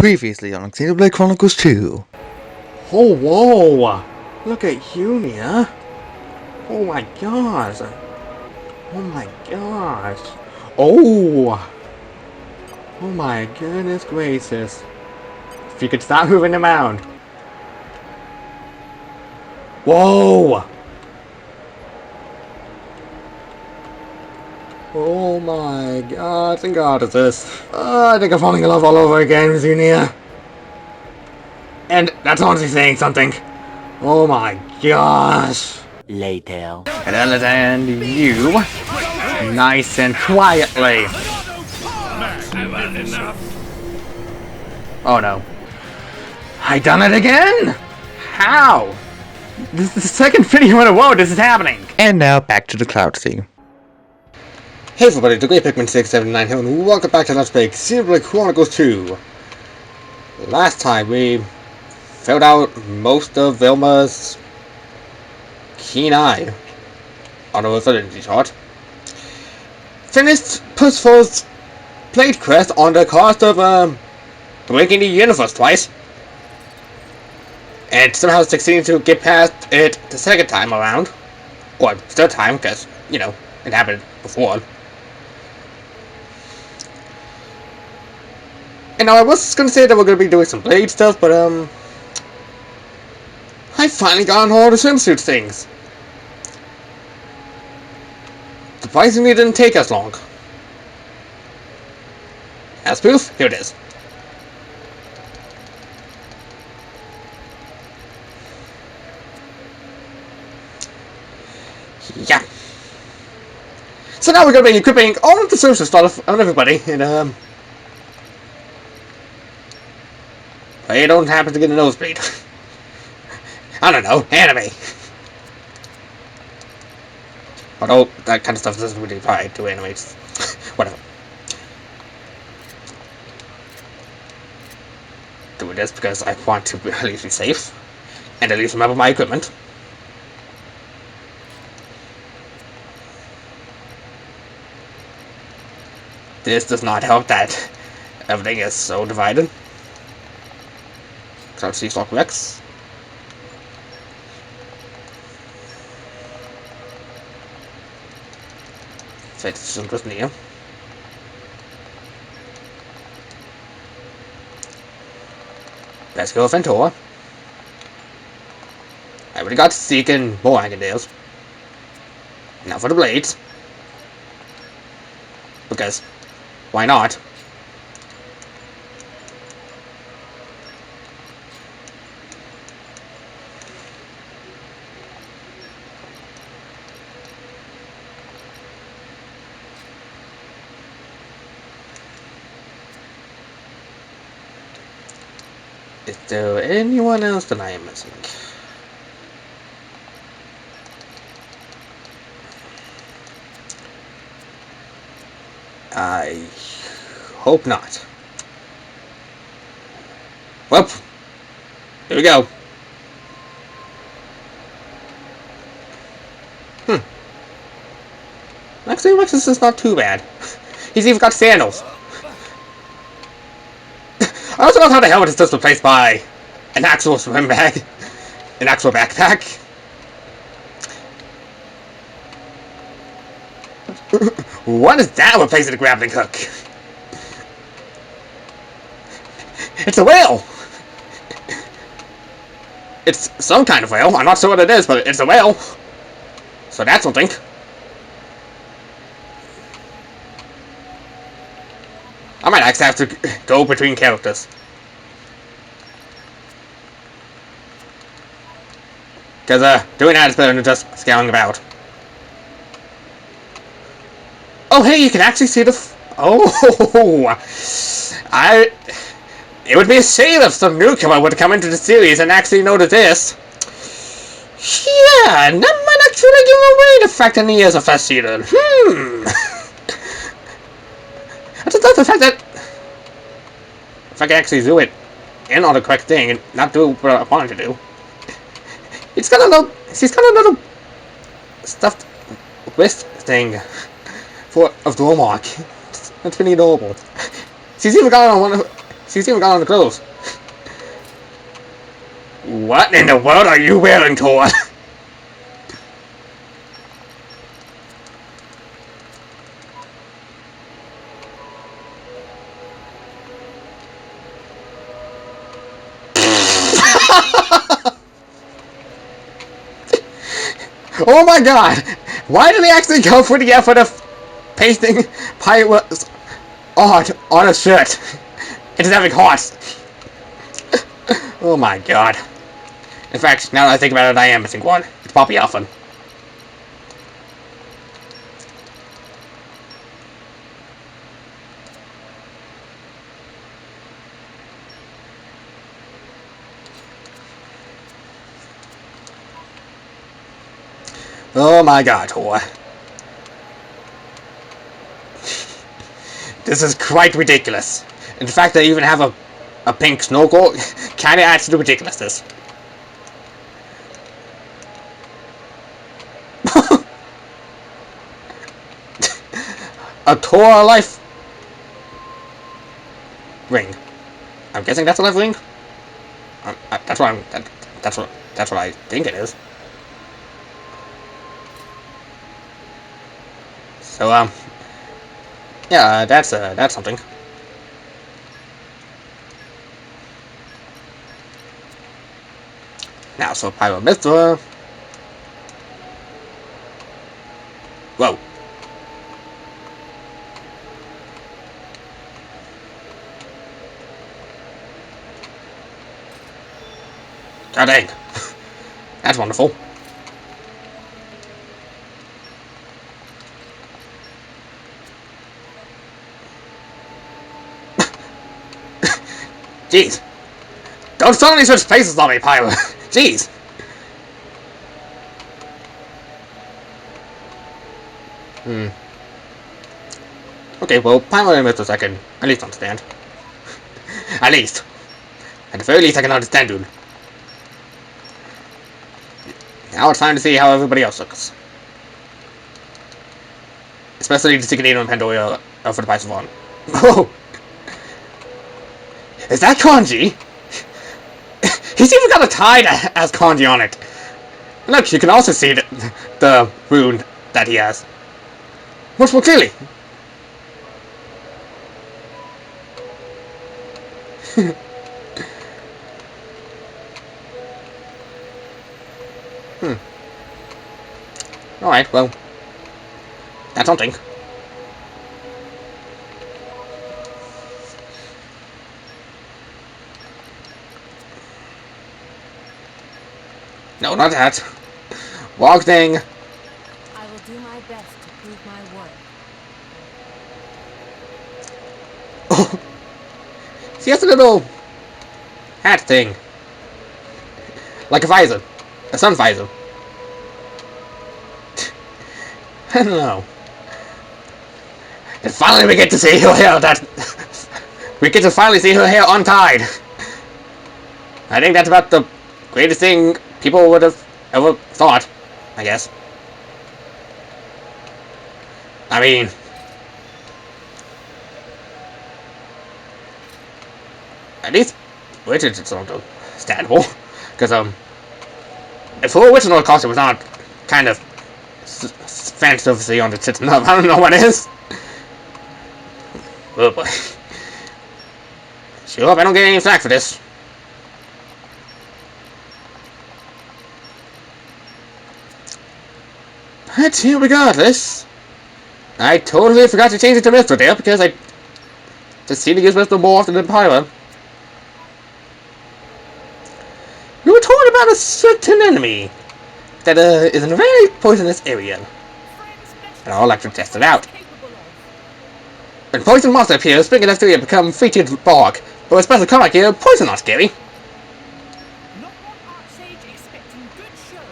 Previously on Xenoblade Chronicles 2. Oh, whoa! Look at you, Nia. Oh my gosh. Oh my gosh. Oh! Oh my goodness gracious. If you could stop moving around. Whoa! Oh my gosh and goddesses. I think I'm falling in love all over again with you, Nia. And that's honestly saying something. Oh my gosh. Later. And understand you nice and quietly. Oh no. I done it again? How? This is the second video in a row this is happening. And now back to the Cloud Sea. Hey everybody, the Great Pikmin 679 here, and welcome back to Let's Play Xenoblade Chronicles 2. Last time we filled out most of Vilma's keen eye on a refinity chart. Finished Pusful's plate quest on the cost of breaking the universe twice. And somehow succeeding to get past it the second time around. Or third time, because, you know, it happened before. And now I was gonna say that we're gonna be doing some blade stuff, but I finally got on all the swimsuits things. Surprisingly, it didn't take us long. As proof, here it is. Yeah. So now we're gonna be equipping all of the swimsuit stuff on everybody, and I don't happen to get a nosebleed. I don't know, anime. Although, that kind of stuff doesn't really apply to animes. Whatever. Doing this because I want to at least be safe. And at least remember my equipment. This does not help that everything is so divided. Cloud Sea Stock Rex. Fate interest near. Let's go Ventura. I already got Seek and more Agandales. Now for the blades. Because why not? Is there anyone else that I am missing? I hope not. Well, here we go. Actually, Rexus is not too bad. He's even got sandals. I also love how the helmet is just replaced by an actual swim bag. An actual backpack. What is that replacing the grappling hook? It's a whale! It's some kind of whale. I'm not sure what it is, but it's a whale. So that's something. I might actually have to go between characters. Because, doing that is better than just scaling about. Oh, hey, you can actually see the it would be a shame if some newcomer would come into the series and actually notice this. Yeah, that might actually give away the fact that he is a first season. I just love the fact that if I can actually do it and on the correct thing and not do what I wanted to do. She's got a little stuffed wrist thing of the Warlock. That's pretty adorable. She's even got on one of She's even got on the clothes. What in the world are you wearing, Tor? Oh my god! Why did they actually go for the effort of pasting Pilot's art on a shirt? It is having hearts. Oh my god. In fact, now that I think about it, I am missing one. It's Poppy Alpha. Oh my god, Tor. This is quite ridiculous. In fact, they even have a pink snorkel. Kinda adds to the ridiculousness. A Tor life ring. I'm guessing that's a life ring. That's what I think it is. So yeah, that's something. Now, so Pyro Mr. Whoa. God dang. That's wonderful. Jeez. Don't suddenly switch places on me, Pyro. Jeez. Okay, well, Pyro and Mr. I can at least understand. At least. At the very least, I can understand you. Now it's time to see how everybody else looks. Especially the Canadian Pandora for the price of one. Oh! Is that kanji? He's even got a tie as kanji on it. Look, you can also see the rune that he has. Much more clearly. Alright, well. That's something. No, not that. Wrong thing. I will do my best to prove my worth. Oh. She has a little hat thing. Like a visor. A sun visor. I don't know. And finally we get to see her hair we get to finally see her hair untied. I think that's about the greatest thing people would have ever thought, I guess. I mean, at least which is sort of understandable, because if her original costume was not kind of fantasy on the tits enough, I don't know what it is. Oh boy. Sure hope I don't get any flack for this. But regardless, I totally forgot to change it to Mr. there because I just seem to use Mr. more often than Pyro. We were told about a certain enemy that is in a very poisonous area, and I'd like to test it out. When poison monster appears, bring enough to become featured bark, but with special combat gear, poison not scary. Not one archsage expecting good show.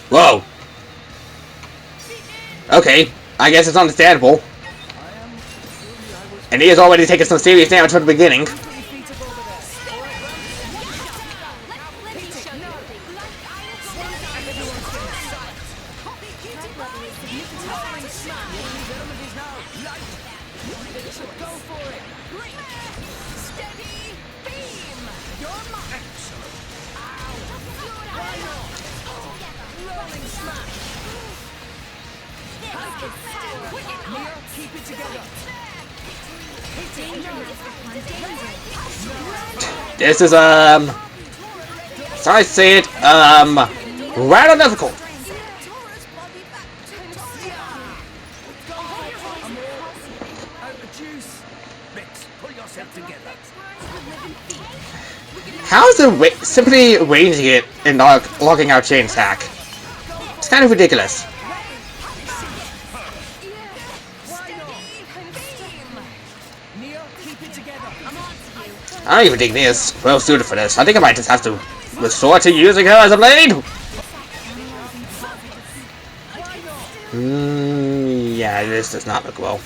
Whoa. Okay, I guess it's understandable. And he has already taken some serious damage from the beginning. This is so I say it rather difficult. How is it simply ranging it and locking out chain attack? It's kind of ridiculous. I don't even think Nia's well suited for this. I think I might just have to resort to using her as a blade. Yeah, this does not look well.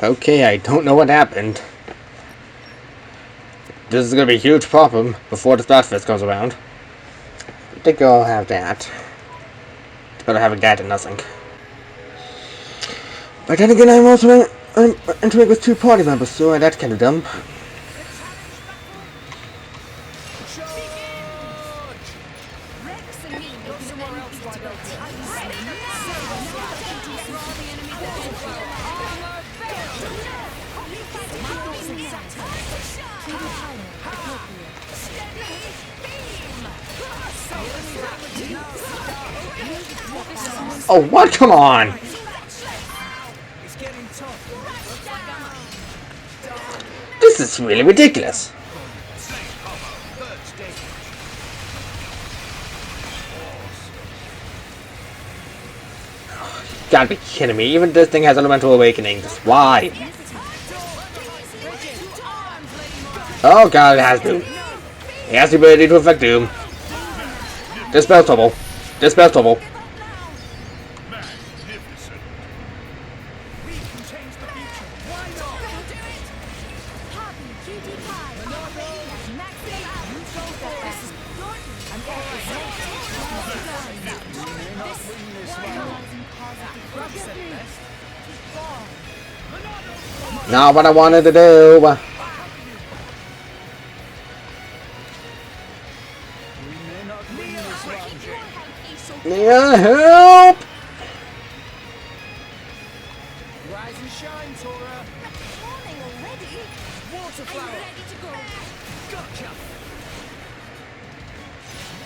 Okay, I don't know what happened. This is gonna be a huge problem before the Splatfest goes around. I think I'll have that. It's better having that than nothing. But then again, I'm also entering with 2 party members, so that's kind of dumb. Oh, what? Come on! This is really ridiculous. You gotta be kidding me. Even this thing has elemental awakening. Just why? Oh god, it has Doom. It has the ability to affect Doom. Dispel trouble. Dispel trouble. Not what I wanted to do. Nia, help! Rise and shine, Tora. Morning already. Water flower. Ready to go. Gotcha.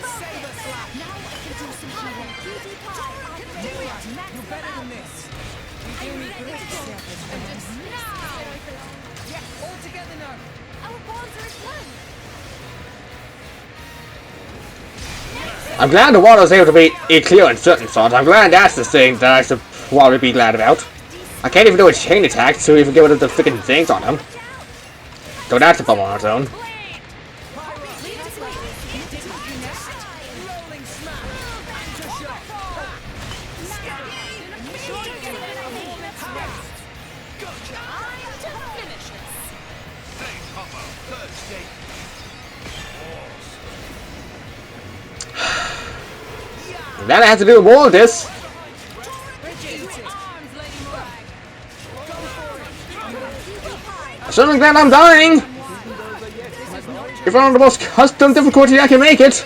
Saber slap. Now I can do some healing. Cutie pie. You're better than this. You need great just now. Yeah, all together now. Our bonds are one. I'm glad the water is able to be clear in certain spots. I'm glad that's the thing that I should probably be glad about. I can't even do a chain attack to even get rid of the freaking things on him. So that's a bummer on its own. Then I have to do more of this. I'm certainly glad I'm dying. If I'm on the most custom difficulty I can make it.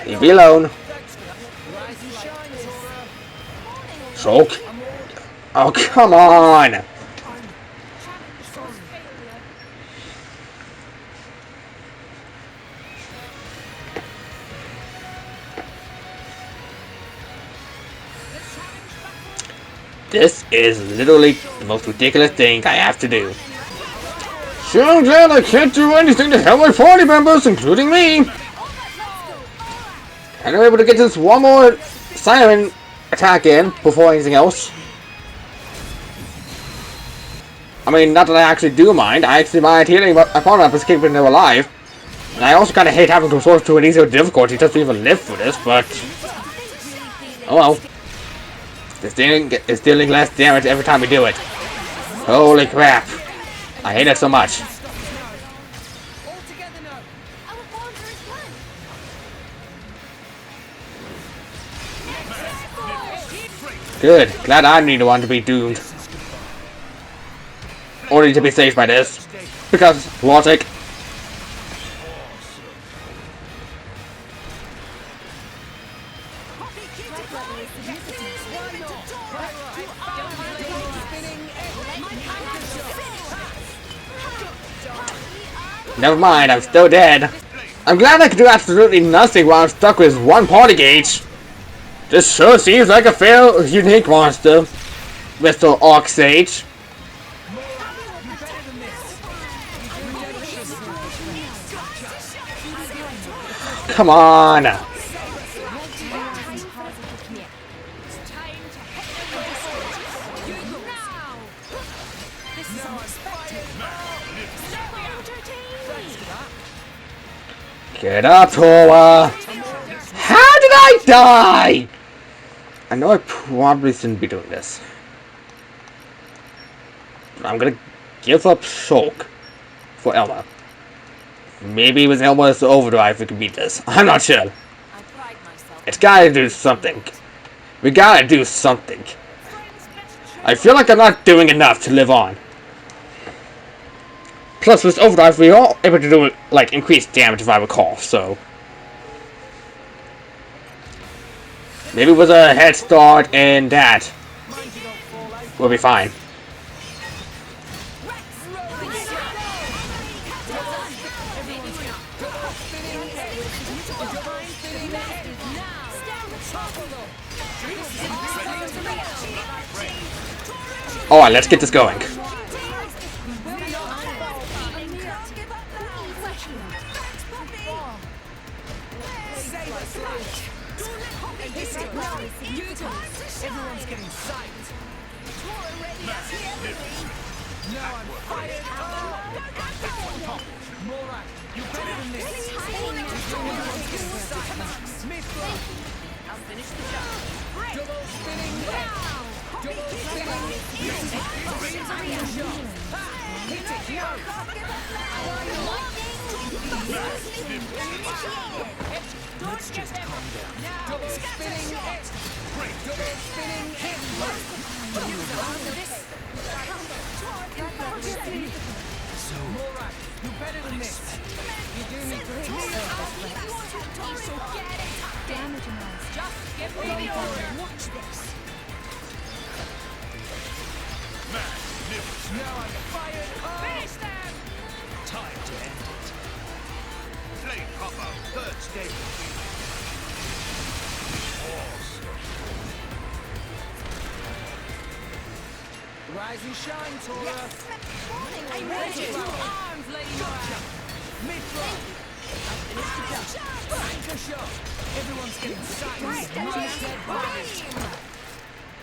Leave me alone. Choke. Oh, come on. This is literally the most ridiculous thing I have to do. So I'm glad I can't do anything to help my party members, including me. And I'm able to get this one more siren attack in before anything else. I mean, not that I actually do mind. I actually mind healing my party members, keeping them alive. And I also kind of hate having to resort to an easier difficulty just to even live through this, but oh well. It's dealing less damage every time we do it. Holy crap. I hate it so much. All together now. Our bonds is done. Good. Glad I'm the one to be doomed. Only to be saved by this. Because logic. Never mind, I'm still dead. I'm glad I could do absolutely nothing while I'm stuck with one party gauge. This sure seems like a fair, unique monster, Mr. Orc Sage. Come on! Get up, Tora! How did I die? I know I probably shouldn't be doing this. But I'm gonna give up Shulk for Elma. Maybe with Elma's overdrive we can beat this. I'm not sure. It's gotta do something. We gotta do something. I feel like I'm not doing enough to live on. Plus, with overdrive, we are able to do like increased damage if I recall. So maybe with a head start in that, we'll be fine. Alright, let's get this going. Everyone's getting psyched. Now I'm fired up. Morak, you're better than this. Everyone's getting psyched. Smith, I'll finish the job. Double spinning. Double spinning. Hit it, yo. Let's just calm down. Double spinning. Double spinning. So, Morak, you're better than this. You're doing me great service. Damage amounts. Just give me the order. Watch this. Now I'm fired up. Finish them. Time to end it. Flame Hopper, third stage. Rise and shine, Tora. I'm ready. Arms, Lady Nora. Mid-throw. Anchor shot. Everyone's getting psyched.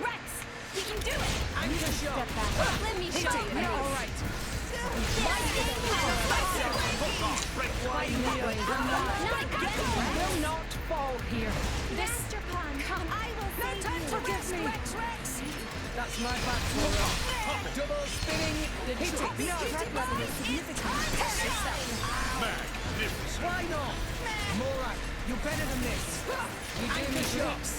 Rex, we can do it. Anchor shot. Let me Hit show it. you. All right. Will not fall here. Mr. Pun, I will save you. Forgive me. Rex. That's my back, Tora. Double spinning. The Hit it. No. threat level is significant. Test yourself. Why not? Morak, you're better than this. You do me shots.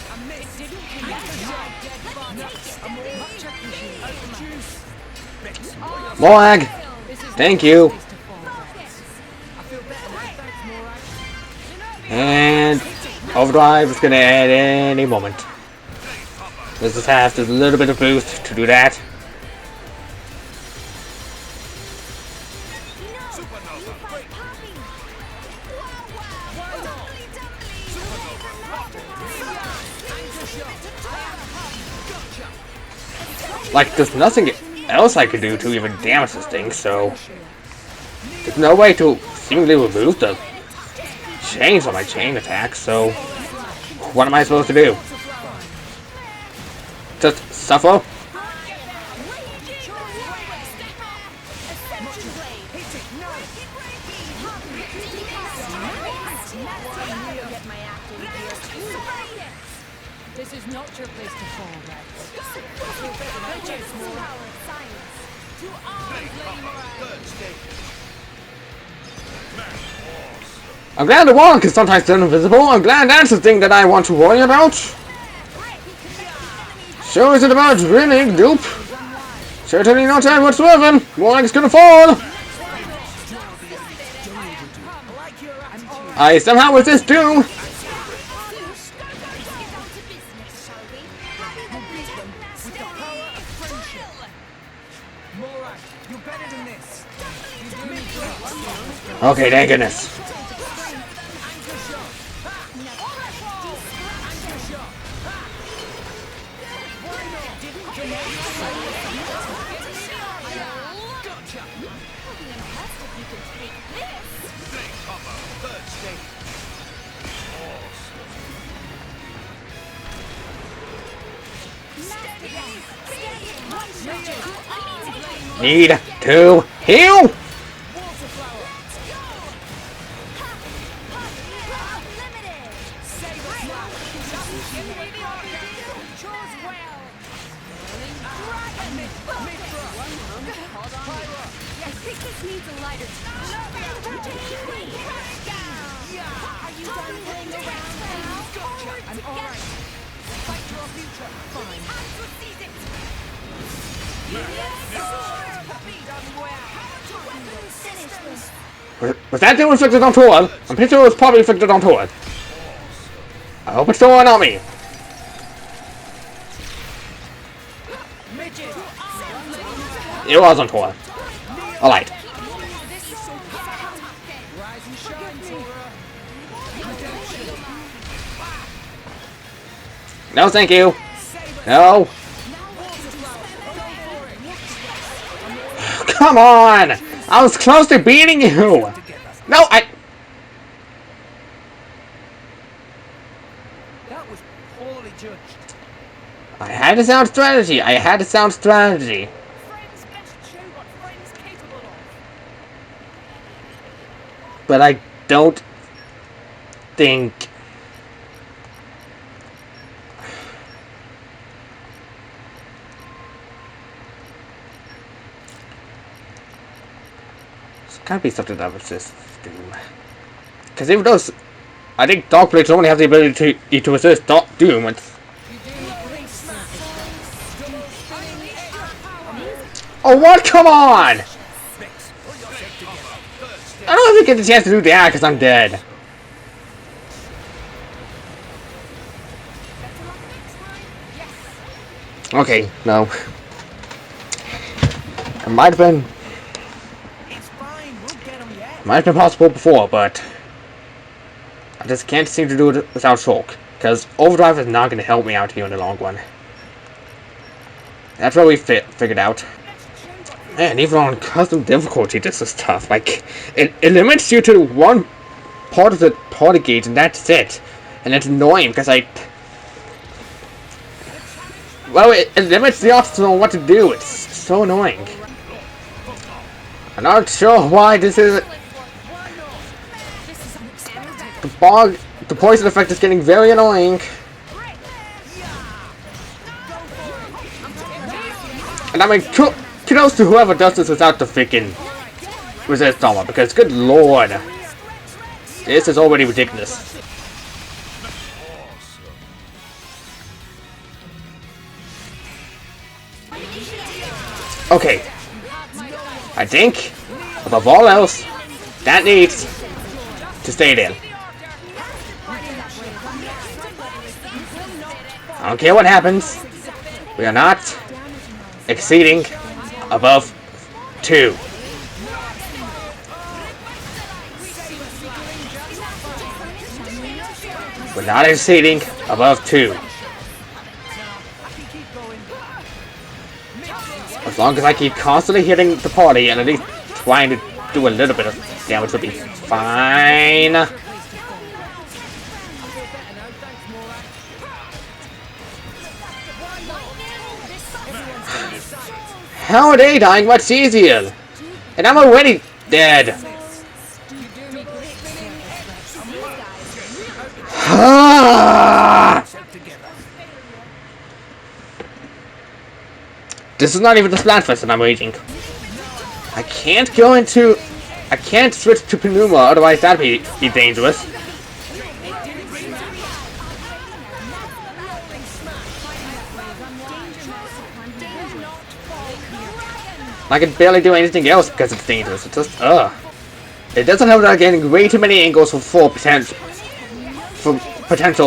I missed. It didn't connect. Dead body. A more much juice. Moag! Thank you. I feel better now. Thanks, Morak. And overdrive is gonna end any moment. Let's just have a little bit of boost to do that. Like, there's nothing else I could do to even damage this thing, so there's no way to seemingly remove the chains on my chain attack, so what am I supposed to do? Just suffer? This is not your place to fall, Rex. To arms, Play Lady proper. Moran. Third stage. I'm glad the wall can sometimes turn invisible. I'm glad that's the thing that I want to worry about. So is it about winning, dupe? Certainly not that whatsoever. More like it's gonna fall. I somehow resist doom. Morak, you're better than this. You do me great. Okay, thank goodness. Play proper. Third stage. Need to heal. Needs a lighter touch. Are you done playing around now? I'm alright. Fight your future. Fine. Was that thing inflicted on Toad? I'm pretty sure it was probably inflicted on Toad. I hope it's still on me. It was on Toad. Alright. Rise and shine, Tora. No, thank you. No. Come on! I was close to beating you! No, That was poorly judged. I had a sound strategy. I had a sound strategy. Friends best show what friends capable of. But I don't think... There's gotta be something that resists Doom. Because even though I think Dark Blades only have the ability to resist Doom. Oh, what? Come on! I don't even get the chance to do that because I'm dead. Okay, no. It might have been It's fine. We'll get him yet. might have been possible before, but I just can't seem to do it without Shulk. Because Overdrive is not going to help me out here in the long run. That's what we figured out. Man, even on custom difficulty, this is tough. Like, it limits you to one part of the party gauge, and that's it. And it's annoying because well, it limits the options on what to do. It's so annoying. I'm not sure why this is. The poison effect is getting very annoying. And I mean, kudos to whoever does this without the freaking resist armor, because good lord, this is already ridiculous. Okay, I think, above all else, that needs to stay there. I don't care what happens, we are not exceeding above 2. We're not exceeding above 2. As long as I keep constantly hitting the party and at least trying to do a little bit of damage, will be fine. How are they dying much easier? And I'm already dead. This is not even the Splatfest that I'm waging. I can't go into... I can't switch to Pneuma, otherwise that'd be dangerous. I can barely do anything else because it's dangerous. It's just, It doesn't help that I'm getting way too many angles for potential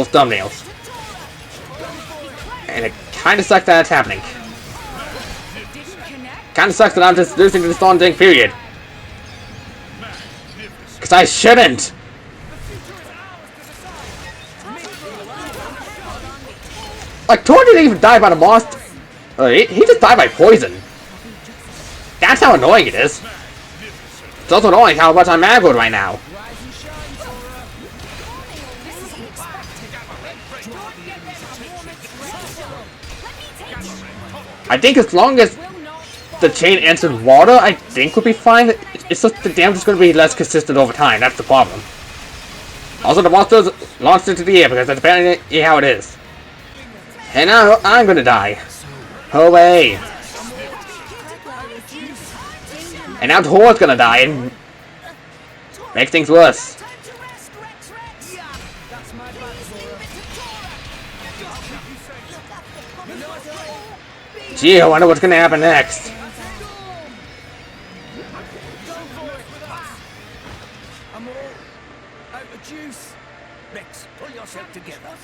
thumbnails. And it kinda sucks that it's happening. Kinda sucks that I'm just losing to this daunting period. Cause I shouldn't! Like, Tor didn't even die by the monster. He just died by poison. That's how annoying it is. It's also annoying how much I'm aggroed right now. I think as long as the chain ends in water, I think we'll be fine. It's just the damage is going to be less consistent over time. That's the problem. Also, the monsters launched into the air because that's apparently how it is. And now I'm going to die. Away. And now Tor's gonna die and make things worse. Gee, I wonder what's gonna happen next. I'm all out of juice. Rex, pull yourself together.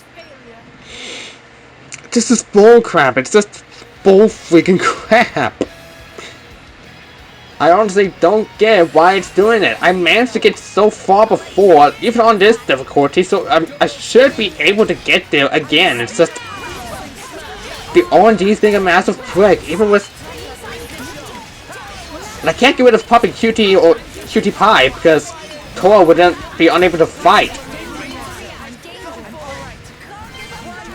This is bull crap. It's just bull freaking crap. I honestly don't get why it's doing it. I managed to get so far before, even on this difficulty, so I should be able to get there again. It's just... the RNG's being a massive prick, even with... And I can't get rid of Puppy Cutie or Cutie Pie because Tor would then be unable to fight.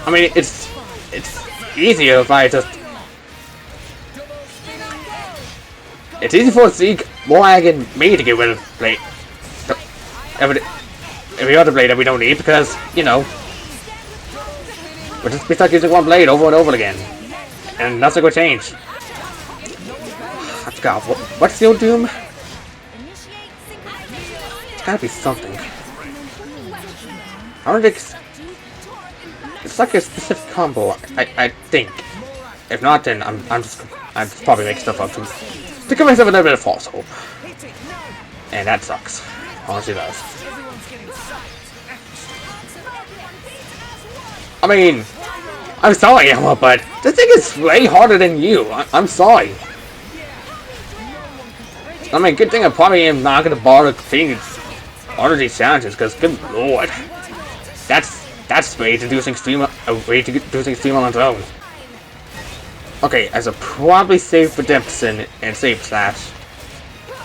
I mean, it's easier if I just... It's easy for Zeke, Morag, and me to get rid of Blade. Every other blade that we don't need because, you know, we'll just be stuck using one blade over and over again. And nothing will change. I forgot, what's Steel Doom? It's gotta be something. I don't think it's like a specific combo, I think. If not, then I'm just probably making stuff up too. To give myself a little bit of false hope. And that sucks. Honestly does. I mean, I'm sorry, Emma, but this thing is way harder than you. I'm sorry. I mean, good thing I probably am not gonna bother completing all of these challenges, because good lord. That's way to do things stream on its own. Okay, I should probably save Redemption and save Slash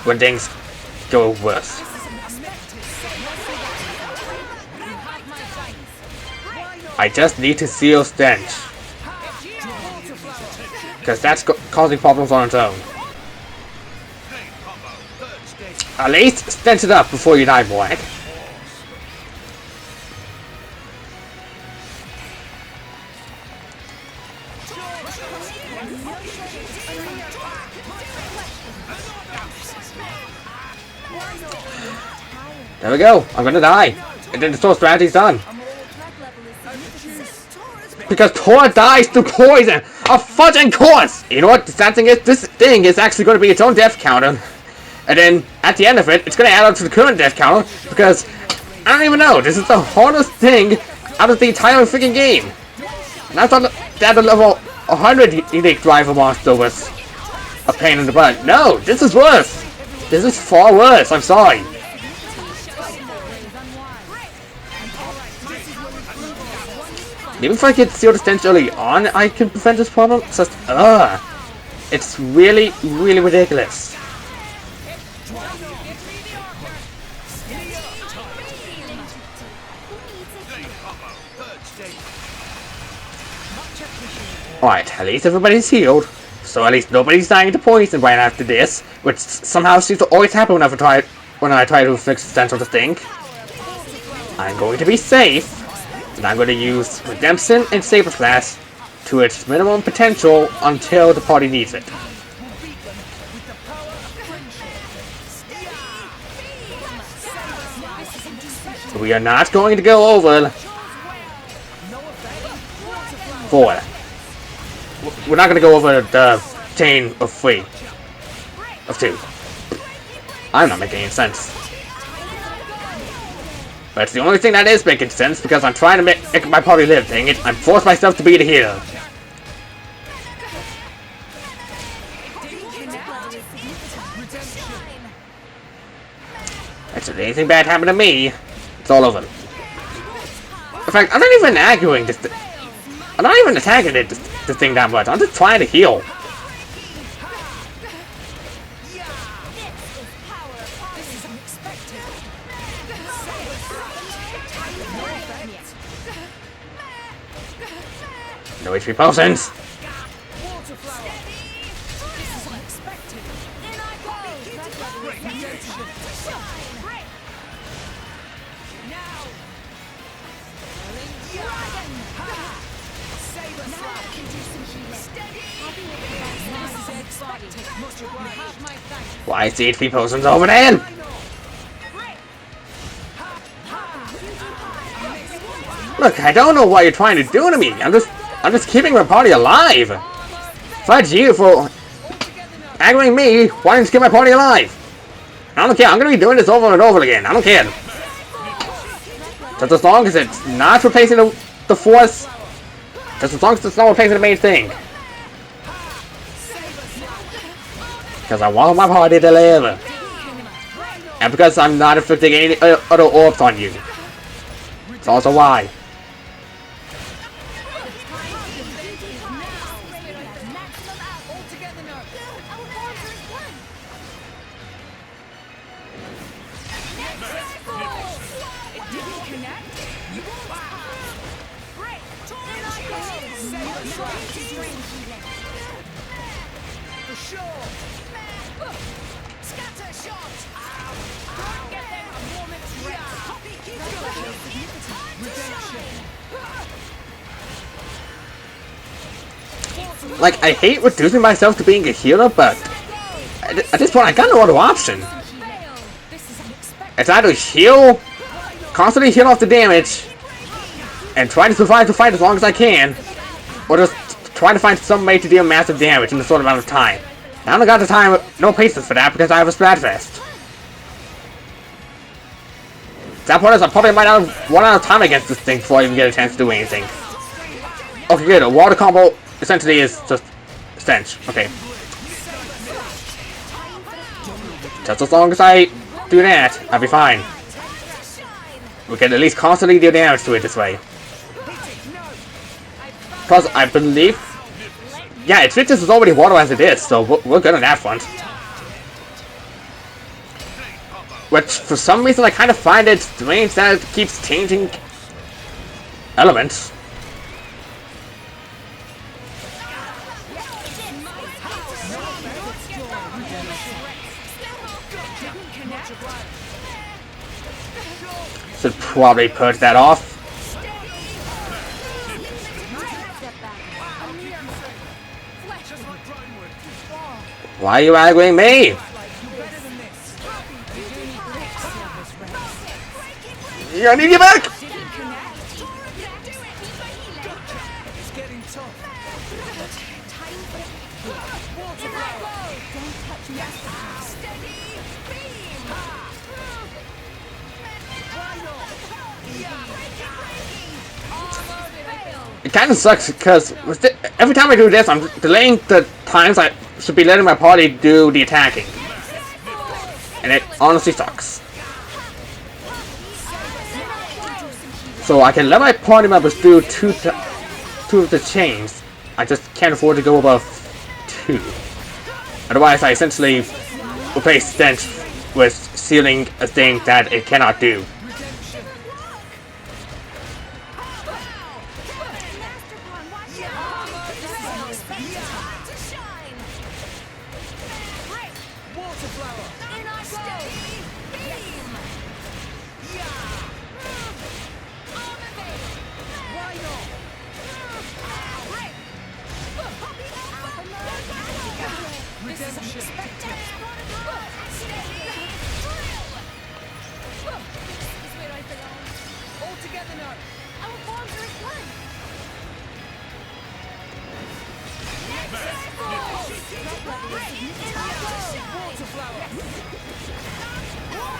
when things go worse. I just need to seal Stench. Because that's causing problems on its own. At least stench it up before you die, boy. There we go. I'm gonna die. And then the Tor strategy's done. Because Tor dies to poison! A fudging course! You know what the sad thing is? This thing is actually going to be its own death counter. And then, at the end of it, it's going to add up to the current death counter. Because, I don't even know, this is the hardest thing out of the entire freaking game. And I thought that the level 100 Unique Driver monster was a pain in the butt. No, this is worse! This is far worse, I'm sorry. Maybe if I get Seal the Stench early on, I can prevent this problem. It's just, it's really, really ridiculous. Alright, at least everybody's healed. So at least nobody's dying to poison right after this, which somehow seems to always happen when I try to fix the Stench of the thing. I'm going to be safe. And I'm going to use Redemption and Saber Slash to its minimum potential until the party needs it. We are not going to go over 4. We're not going to go over the chain of 3. Of 2. I'm not making any sense. But it's the only thing that is making sense because I'm trying to make my party live, dang it. I'm forced myself to be the hero. Actually, anything bad happened to me, it's all over. In fact, I'm not even arguing this. I'm not even attacking this thing that much. I'm just trying to heal. No HP potions. Why is the HP potions over there? Look, I don't know what you're trying to do to me. I'm just keeping my party alive. Fudge you for aggravating me. Why don't you keep my party alive? I don't care. I'm gonna be doing this over and over again. I don't care. Just as long as it's not replacing the force. Just as long as it's not replacing the main thing. Because I want my party to live. And because I'm not inflicting any other orbs on you. It's also why. Like, I hate reducing myself to being a healer, but at this point I got no other option. It's either heal, constantly heal off the damage, and try to survive the fight as long as I can, or just try to find some way to deal massive damage in a short amount of time. I don't got the time, no patience for that because I have a Splatfest. That point is I probably might not run out of time against this thing before I even get a chance to do anything. Okay, good. A water combo essentially is just stench. Okay. Just as long as I do that, I'll be fine. We can at least constantly deal damage to it this way. Plus, I believe... Yeah, its fitness is already water as it is, so we're good on that front. Which, for some reason, I kind of find it strange that it keeps changing elements. Should probably purge that off. Why are you aggravating me? I need you back! It kind of sucks because every time I do this, I'm delaying the times I should be letting my party do the attacking. And it honestly sucks. So I can let my party members do two of the chains. I just can't afford to go above 2. Otherwise, I essentially replace Stench with sealing a thing that it cannot do.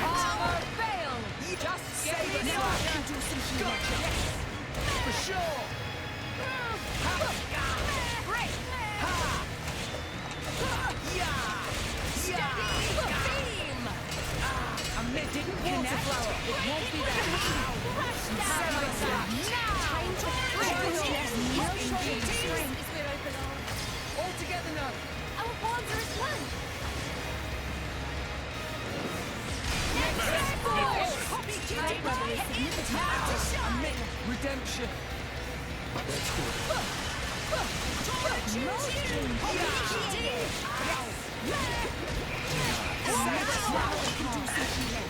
Armor fail. Just save us. Now I can do some healing. For sure. Great. Beam. I didn't connect. It won't be that. Time to All together now. Our bonds are as one. Redemption.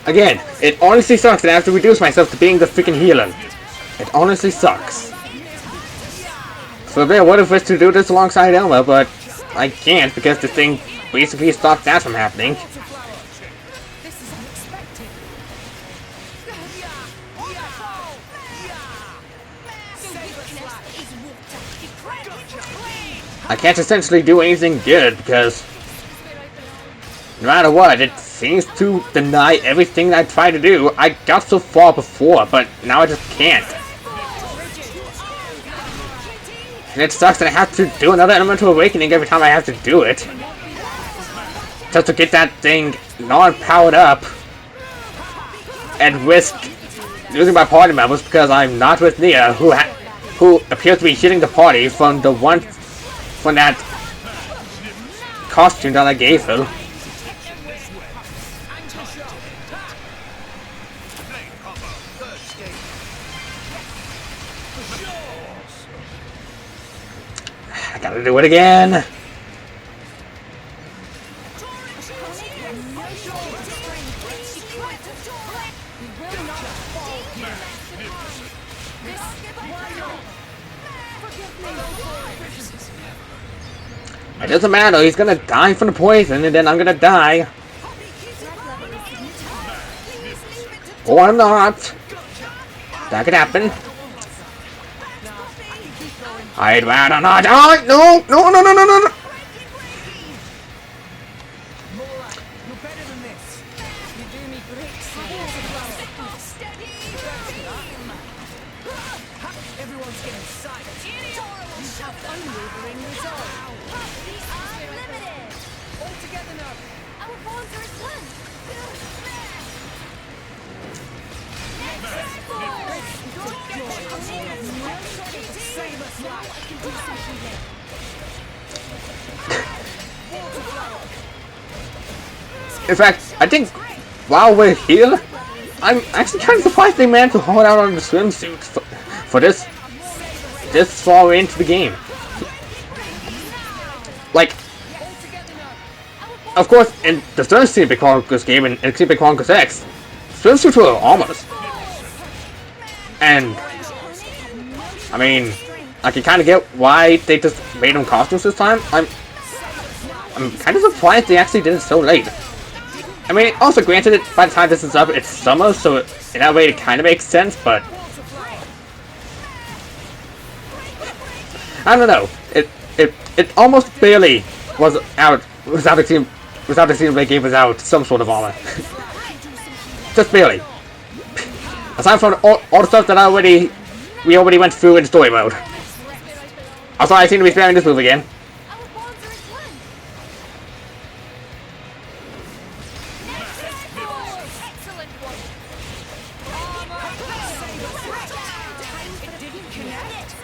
Again, it honestly sucks that I have to reduce myself to being the freaking healer. It honestly sucks. So I would have wished to do this alongside Elma, but I can't because the thing basically stopped that from happening. This is unexpected. I can't essentially do anything good because no matter what, it seems to deny everything I try to do. I got so far before, but now I just can't. And it sucks that I have to do another elemental awakening every time I have to do it. Just to get that thing non-powered up and risk losing my party members because I'm not with Nia, who appears to be hitting the party from that costume that I gave her. Blade combo. Third stage. I gotta do it again. It doesn't matter, he's gonna die from the poison and then I'm gonna die. Or I'm not. That could happen. I'd rather not die. No, no, no, no, no, no, no. You're better than this. You do me great. Everyone's getting silent. You have unwavering resolve. Unlimited. All together now. Our bonds are as one. Save us now. I can do some healing. In fact, I think while we're here, I'm actually kind of surprised they managed to hold out on the swimsuits for this far into the game. Like, of course, in the first Xenoblade Chronicles game and Xenoblade Chronicles X, swimsuits were armors. And, I mean, I can kind of get why they just made them costumes this time. I'm kind of surprised they actually did it so late. I mean, also granted, it by the time this is up, it's summer, so in that way it kind of makes sense, but I don't know. It almost barely was out without the Xenoblade game without some sort of armor. Just barely. Aside from all the stuff that we already went through in story mode. Also, I seem to be sparing this move again. Our bonds are as one. Excellent one. It didn't connect.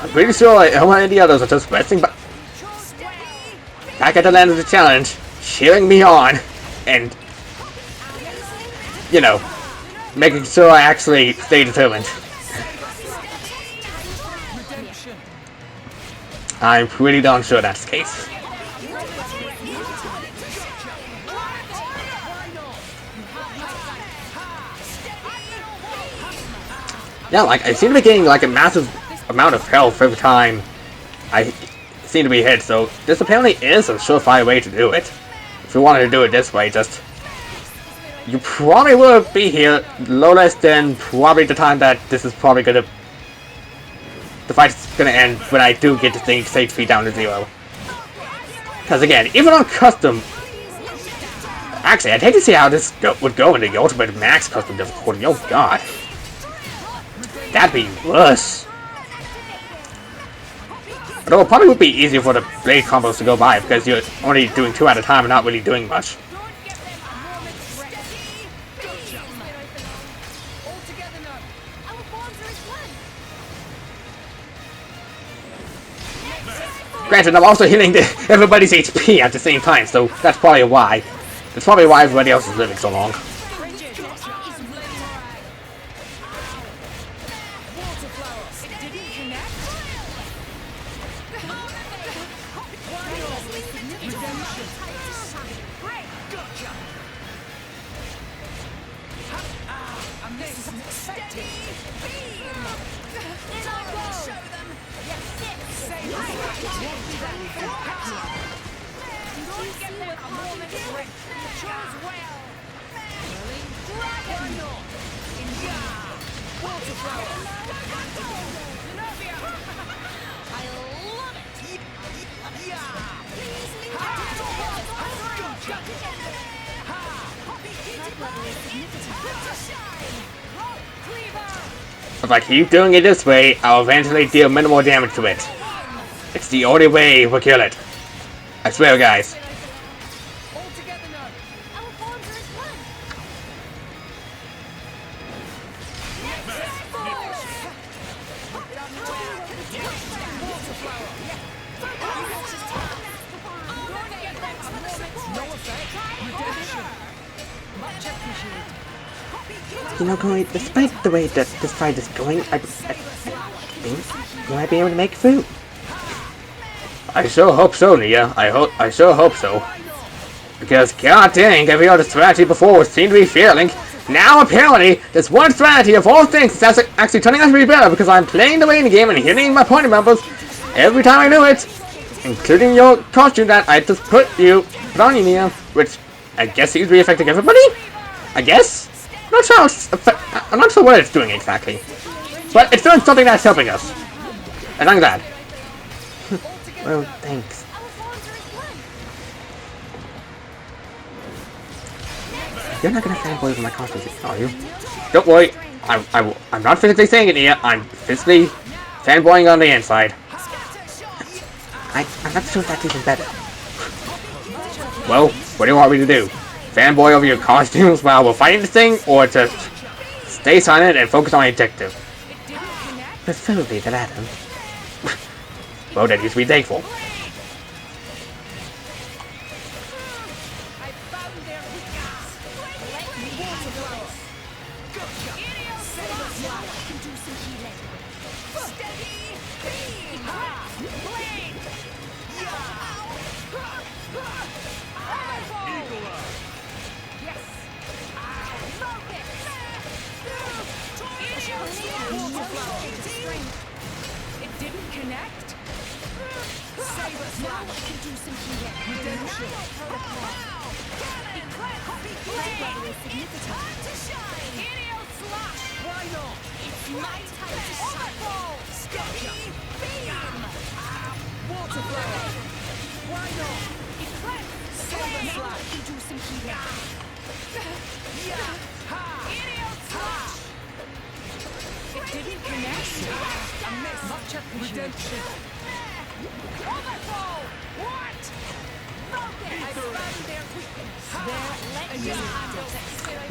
I'm pretty sure how many of the others are just resting back at the land of the challenge, cheering me on, and, you know, making sure I actually stay determined. Redemption. I'm pretty darn sure that's the case. Yeah, like, I seem to be getting, like, a massive amount of health every time I seem to be hit, so this apparently is a surefire way to do it. If you wanted to do it this way, just... You probably will be here no less than probably the time that this is probably gonna... the fight's gonna end when I do get this thing stage speed down to 0. Because again, even on custom, actually, I'd hate to see how this would go in the Ultimate Max custom difficulty. Oh god, that'd be worse. Although it probably would be easier for the blade combos to go by because you're only doing 2 at a time and not really doing much. Granted, I'm also healing everybody's HP at the same time, so that's probably why. That's probably why everybody else is living so long. If I keep doing it this way, I'll eventually deal minimal damage to it. It's the only way we'll kill it. I swear, guys. You know, Chloe, despite the way that this fight is going, I think we might be able to make food. I sure hope so, Nia. I sure hope so. Because god dang, every other strategy before seemed to be failing. Now apparently, this one strategy of all things is actually turning out to be better because I'm playing the waiting game and hitting my party members every time I do it. Including your costume that I just put on you, Nia. Which I guess seems to be affecting everybody? I guess? I'm not sure what it's doing exactly. But it's doing something that's helping us. And I'm glad. Well, thanks. You're not gonna fanboy over my costume, are you? Don't worry. I'm not physically saying it yet. I'm physically fanboying on the inside. I'm not sure if that's even better. Well, what do you want me to do? Fanboy over your costumes while we're fighting this thing, or just stay silent and focus on the objective? Preferably the latter. Well, then you should be thankful.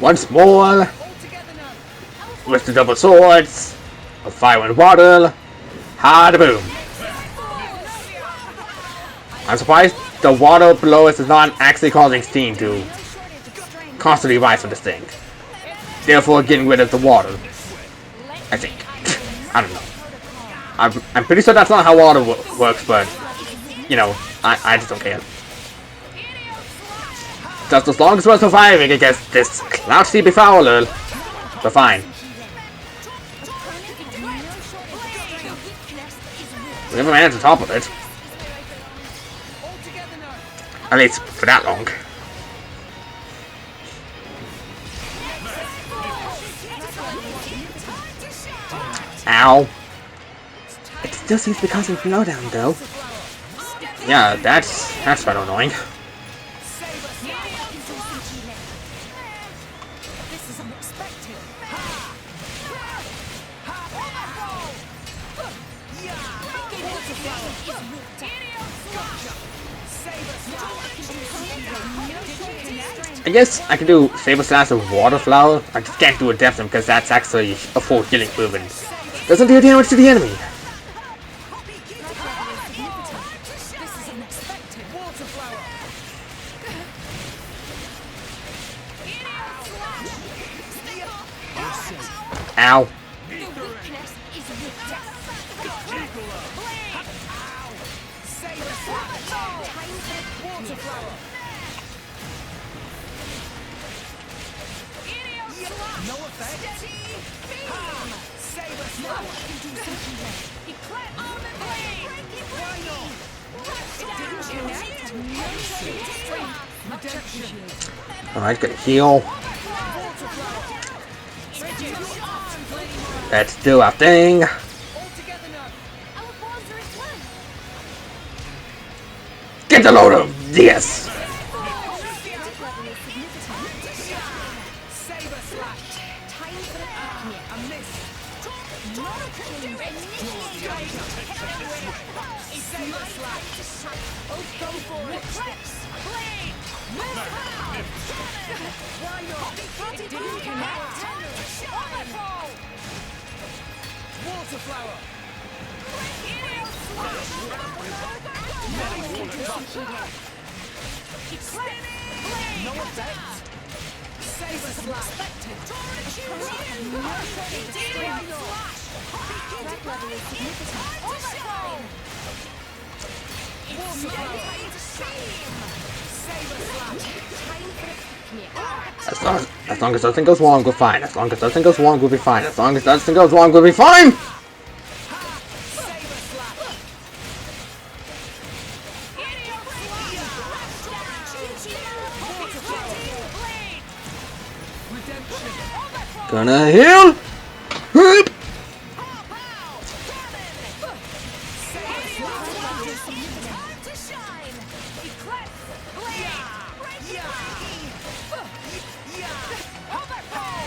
Once more, with the double swords of fire and water, hard boom. I'm surprised the water below us is not actually causing steam to constantly rise from this thing. Therefore, getting rid of the water. I think. I don't know. I'm pretty sure that's not how water works, but you know, I just don't care. Just as long as we're surviving against this cloudy Befouler, we're fine. We never managed to topple it. At least for that long. Ow. It's still seems to be causing slowdown, though. Yeah, that's kind of annoying. This is unexpected. I guess I can do Saber Slash with Water Flower. I just can't do a Depth because that's actually a full healing move and doesn't do damage to the enemy. This is unexpected. Water flower. Ow. Water flower. No effect. Saber slash. Redemption. Alright, gonna heal. Let's do our thing. All together now. Our bonds are as one. Get a load of this. Saber slash. Time for the picnic. A miss. Saber slash. Go for it. Blade. Why not? It didn't connect. Water flower. No effect. Saber slash. As long as nothing goes wrong, we're fine. As long as nothing goes wrong, we'll be fine. As long as nothing goes wrong, we'll be fine. Gonna heal. Hup.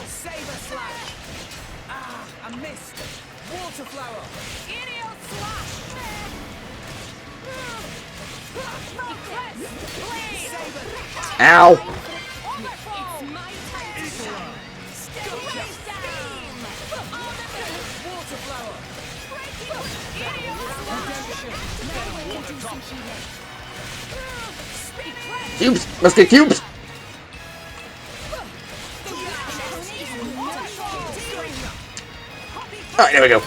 Saber slash. Ah, I missed. Water flower. Ow. Water flower. Cubes. Let's get cubes. Alright, there we go.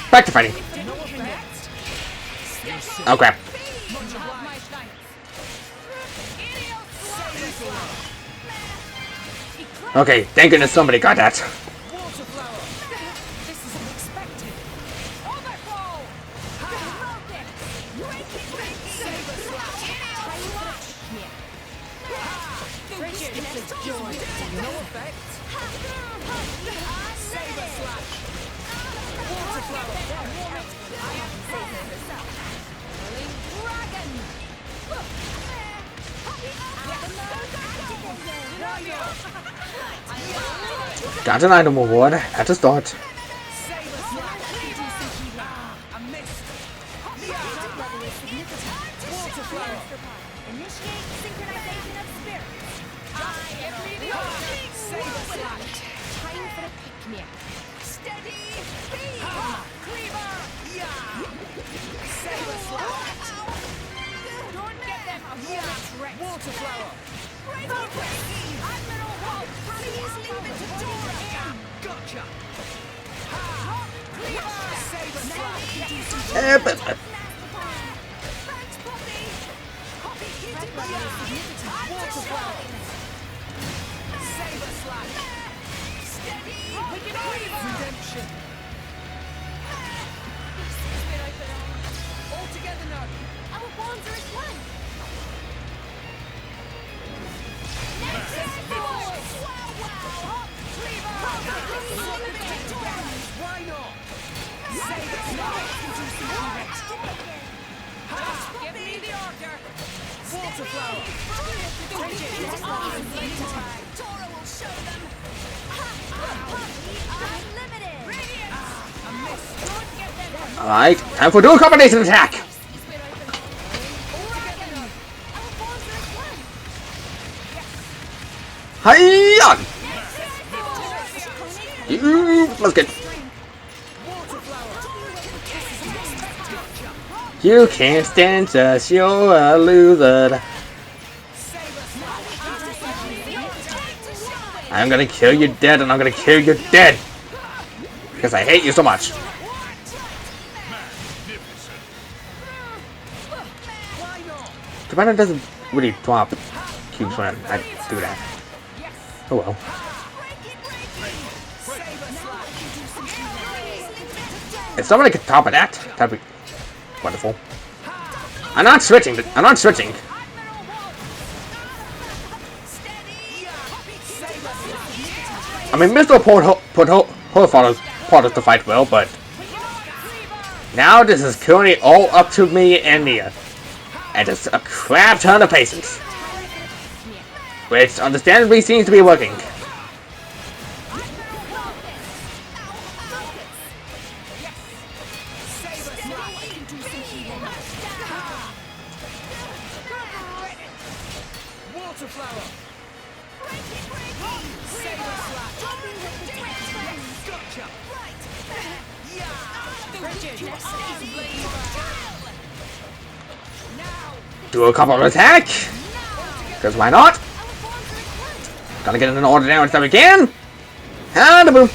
Back to fighting. Oh crap. Okay, thank goodness somebody got that. Water flower. This is unexpected. No effect. Saber slash. Water flower. Got an item award at the start. Saber slash. I missed. Water flower. Initiate synchronization of spirits. Saber slash. Time for a pick-me-up. Steady. Cleaver. Saber slash. Don't get them a moment wrecked. Water flower. Admiral Hope, please leave it to Dora. Gotcha. Saber slash. Thanks, Poppy. Water flower. Saber slash. Redemption. All together now. Our bonds are as one. Why not? Saber slash. Alright, time for dual combination attack! Hiya! Let's get. You can't stand us, you're a loser. I'm gonna kill you dead, and I'm gonna kill you dead! Because I hate you so much. The banner doesn't really drop cubes when I do that. Oh well. If somebody could top of that, that'd be wonderful. I'm not switching. I'm not switching. I mean, Mr. Port follows part of the fight well, but now this is currently all up to me and Nia. And just a crap ton of patience. Which understandably seems to be working. Do a couple of attack! Because why not? Gotta get in an order now instead we can! And a boom!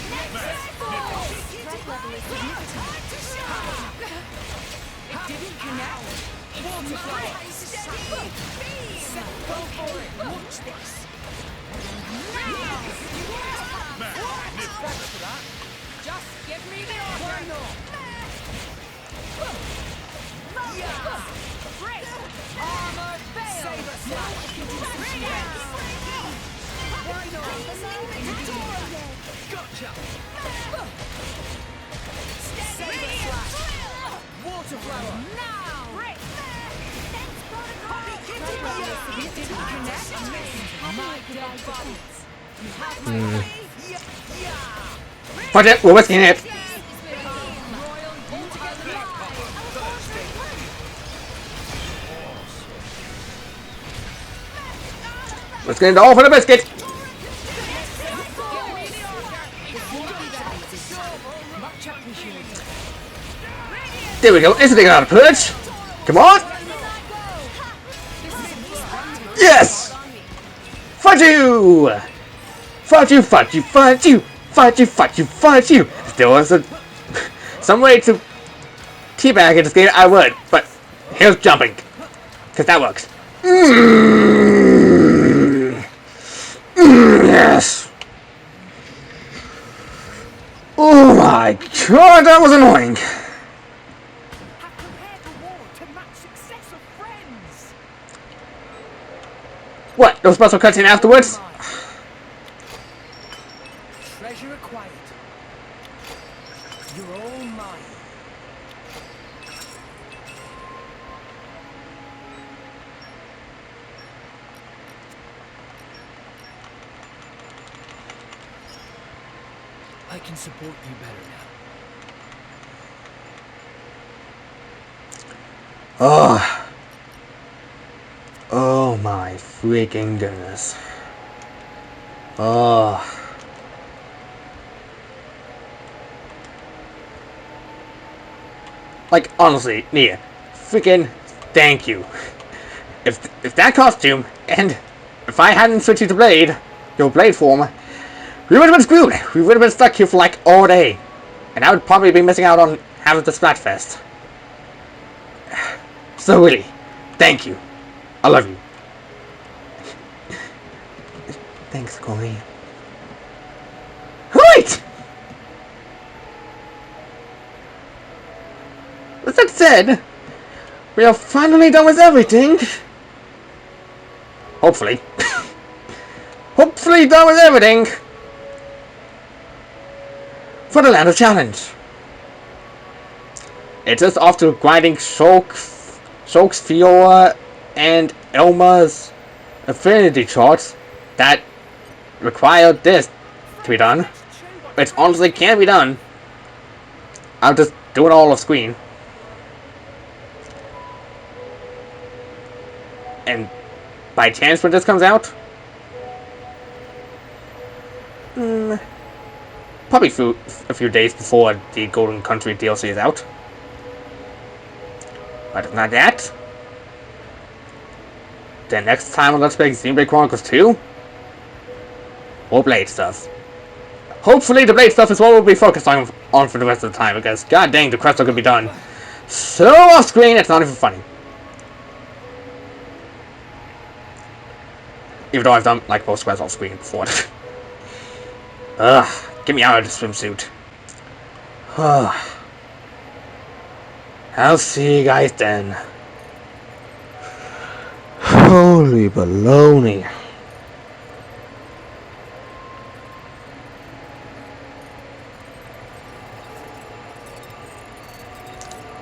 Watch it, we're whisking it. Let's get it all for the biscuit. There we go, instantly got a push. Come on. Yes! Fudge you! Fudge you, fudge you, fudge you! Fudge you, fudge you, fudge you! If there was some way to teabag in this game, I would. But here's jumping. Because that works. Yes! Oh my god, that was annoying! What? No special cutscene afterwards? Treasure acquired. You're all mine. I can support you better now. Oh. Oh my freaking goodness. Oh. Like, honestly, Nia, freaking thank you. If that costume, and if I hadn't switched you to Blade, your Blade form, we would have been screwed. We would have been stuck here for like all day. And I would probably be missing out on half of the Splatfest. So really, thank you. I love you. Thanks, Corey. Wait! With that said, we are finally done with everything. Hopefully. Hopefully done with everything. For the Land of Challenge. It's just after grinding Shulk's, Fiora, and Elma's affinity charts that required this to be done, which honestly can be done. I'll just do it all off screen. And by chance when this comes out, probably a few days before the Golden Country DLC is out. But if not that, then next time on Let's Play Xenoblade Chronicles 2, more Blade stuff. Hopefully the Blade stuff is what we'll be focused on for the rest of the time, because god dang, the quests are gonna be done so off screen it's not even funny. Even though I've done like most quests off screen before. Ugh, get me out of this swimsuit. I'll see you guys then. Holy baloney.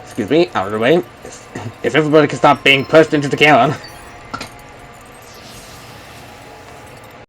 Excuse me, out of the way. If everybody can stop being pushed into the cannon.